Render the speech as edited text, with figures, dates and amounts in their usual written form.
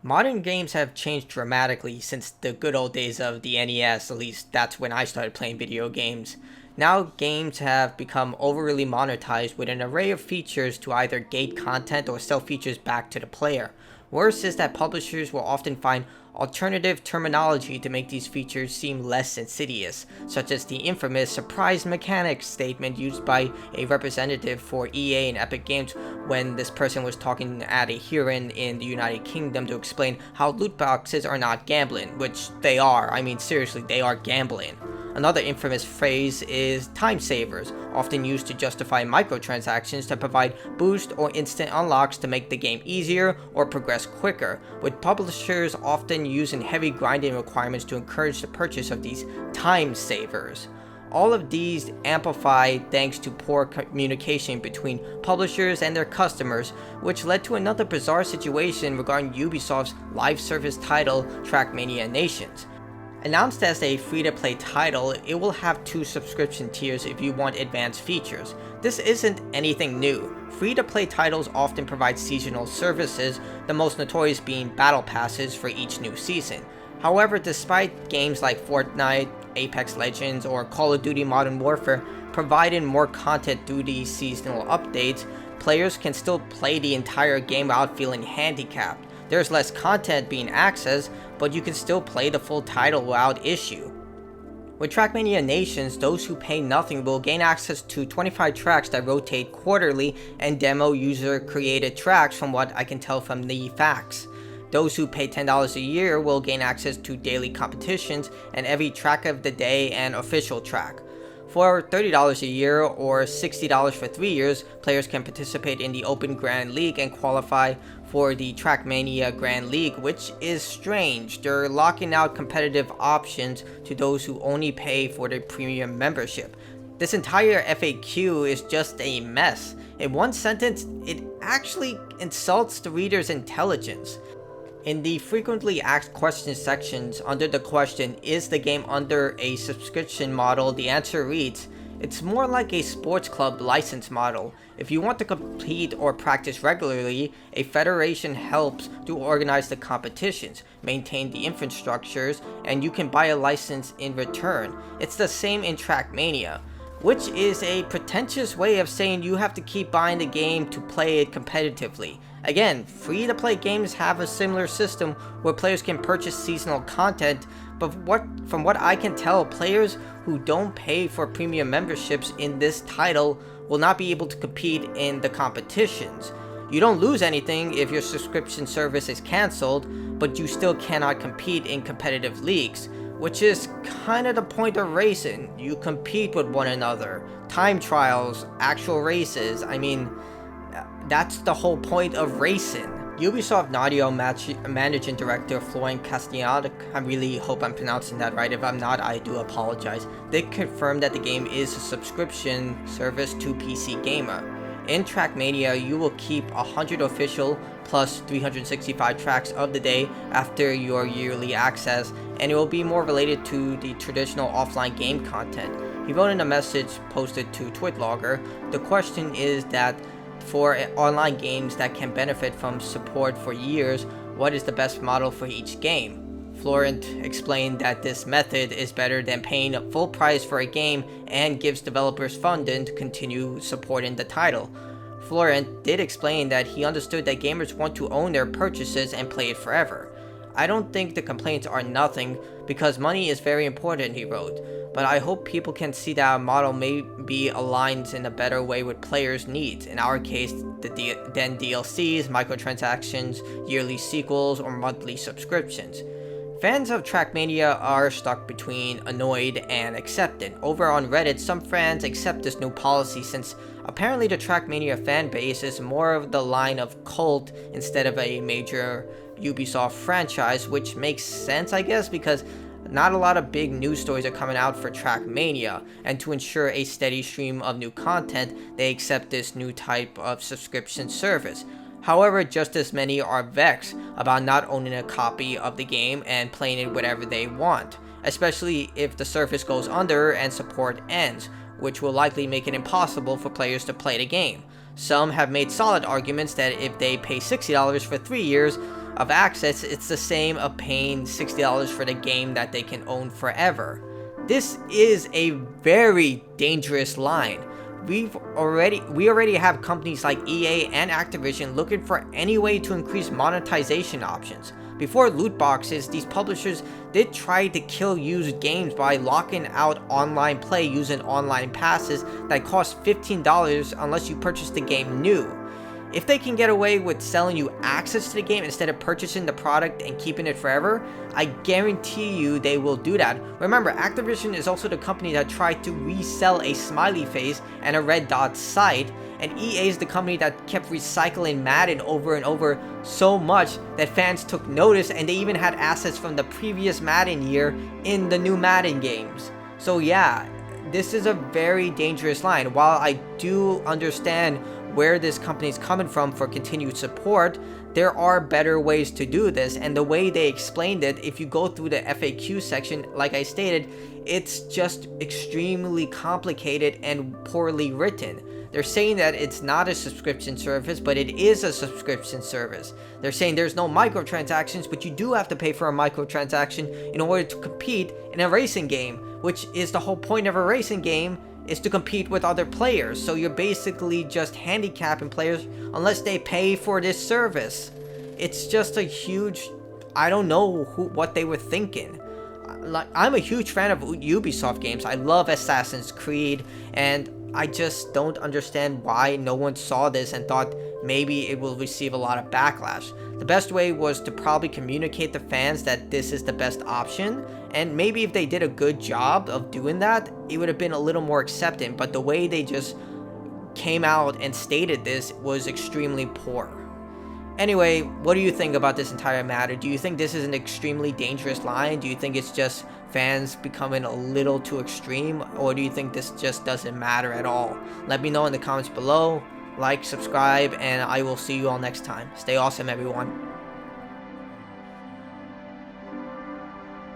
Modern games have changed dramatically since the good old days of the NES, at least that's when I started playing video games. Now, games have become overly monetized with an array of features to either gate content or sell features back to the player. Worse is that publishers will often find alternative terminology to make these features seem less insidious, such as the infamous surprise mechanics statement used by a representative for EA and Epic Games when this person was talking at a hearing in the United Kingdom to explain how loot boxes are not gambling, which they are. I mean, seriously, they are gambling. Another infamous phrase is time savers, often used to justify microtransactions to provide boost or instant unlocks to make the game easier or progress quicker, with publishers often using heavy grinding requirements to encourage the purchase of these time savers. All of these amplified thanks to poor communication between publishers and their customers, which led to another bizarre situation regarding Ubisoft's live service title Trackmania Nations. Announced as a free-to-play title, it will have 2 subscription tiers if you want advanced features. This isn't anything new. Free-to-play titles often provide seasonal services, the most notorious being battle passes for each new season. However, despite games like Fortnite, Apex Legends, or Call of Duty Modern Warfare providing more content through these seasonal updates, players can still play the entire game without feeling handicapped. There's less content being accessed, but you can still play the full title without issue. With Trackmania Nations, those who pay nothing will gain access to 25 tracks that rotate quarterly and demo user-created tracks from what I can tell from the facts. Those who pay $10 a year will gain access to daily competitions and every track of the day and official track. For $30 a year or $60 for 3 years, players can participate in the Open Grand League and qualify for the Trackmania Grand League, which is strange. They're locking out competitive options to those who only pay for their premium membership. This entire FAQ is just a mess. In one sentence, it actually insults the reader's intelligence. In the frequently asked questions sections under the question, is the game under a subscription model, the answer reads, it's more like a sports club license model. If you want to compete or practice regularly, a federation helps to organize the competitions, maintain the infrastructures, and you can buy a license in return. It's the same in Trackmania, which is a pretentious way of saying you have to keep buying the game to play it competitively. Again, free-to-play games have a similar system where players can purchase seasonal content, but from what I can tell, players who don't pay for premium memberships in this title will not be able to compete in the competitions. You don't lose anything if your subscription service is cancelled, but you still cannot compete in competitive leagues, which is kind of the point of racing. You compete with one another. Time trials, actual races, I mean, that's the whole point of racing. Ubisoft Naudio Managing Director Florian Castellano, I really hope I'm pronouncing that right. If I'm not, I do apologize. They confirmed that the game is a subscription service to PC Gamer. In Trackmania, you will keep 100 official plus 365 tracks of the day after your yearly access, and it will be more related to the traditional offline game content. He wrote in a message posted to Twitlogger, the question is that for online games that can benefit from support for years, what is the best model for each game? Florent explained that this method is better than paying a full price for a game and gives developers funding to continue supporting the title. Florent did explain that he understood that gamers want to own their purchases and play it forever. I don't think the complaints are nothing because money is very important, he wrote, but I hope people can see that our model may be aligned in a better way with players' needs, in our case than DLCs, microtransactions, yearly sequels, or monthly subscriptions. Fans of Trackmania are stuck between annoyed and accepted. Over on Reddit, some fans accept this new policy since apparently the Trackmania fan base is more of the line of cult instead of a major Ubisoft franchise, which makes sense, I guess, because not a lot of big news stories are coming out for Trackmania, and to ensure a steady stream of new content, they accept this new type of subscription service. However, just as many are vexed about not owning a copy of the game and playing it whenever they want, especially if the service goes under and support ends, which will likely make it impossible for players to play the game. Some have made solid arguments that if they pay $60 for 3 years, of access, it's the same of paying $60 for the game that they can own forever. This is a very dangerous line. We already have companies like EA and Activision looking for any way to increase monetization options. Before loot boxes, these publishers did try to kill used games by locking out online play using online passes that cost $15 unless you purchase the game new. If they can get away with selling you access to the game instead of purchasing the product and keeping it forever, I guarantee you they will do that. Remember, Activision is also the company that tried to resell a smiley face and a red dot sight, and EA is the company that kept recycling Madden over and over so much that fans took notice, and they even had assets from the previous Madden year in the new Madden games. So yeah, this is a very dangerous line. While I do understand where this company is coming from for continued support, there are better ways to do this, and the way they explained it, if you go through the FAQ section, like I stated, it's just extremely complicated and poorly written. They're saying that it's not a subscription service, but it is a subscription service. They're saying there's no microtransactions, but you do have to pay for a microtransaction in order to compete in a racing game, which is the whole point of a racing game, is to compete with other players. So you're basically just handicapping players unless they pay for this service. It's just a huge, I don't know what they were thinking. I'm a huge fan of Ubisoft games. I love Assassin's Creed, and I just don't understand why no one saw this and thought maybe it will receive a lot of backlash. The best way was to probably communicate to fans that this is the best option, and maybe if they did a good job of doing that, it would have been a little more accepted, but the way they just came out and stated this was extremely poor. Anyway, what do you think about this entire matter? Do you think this is an extremely dangerous line? Do you think it's just fans becoming a little too extreme? Or do you think this just doesn't matter at all? Let me know in the comments below. Like, subscribe, and I will see you all next time. Stay awesome, everyone.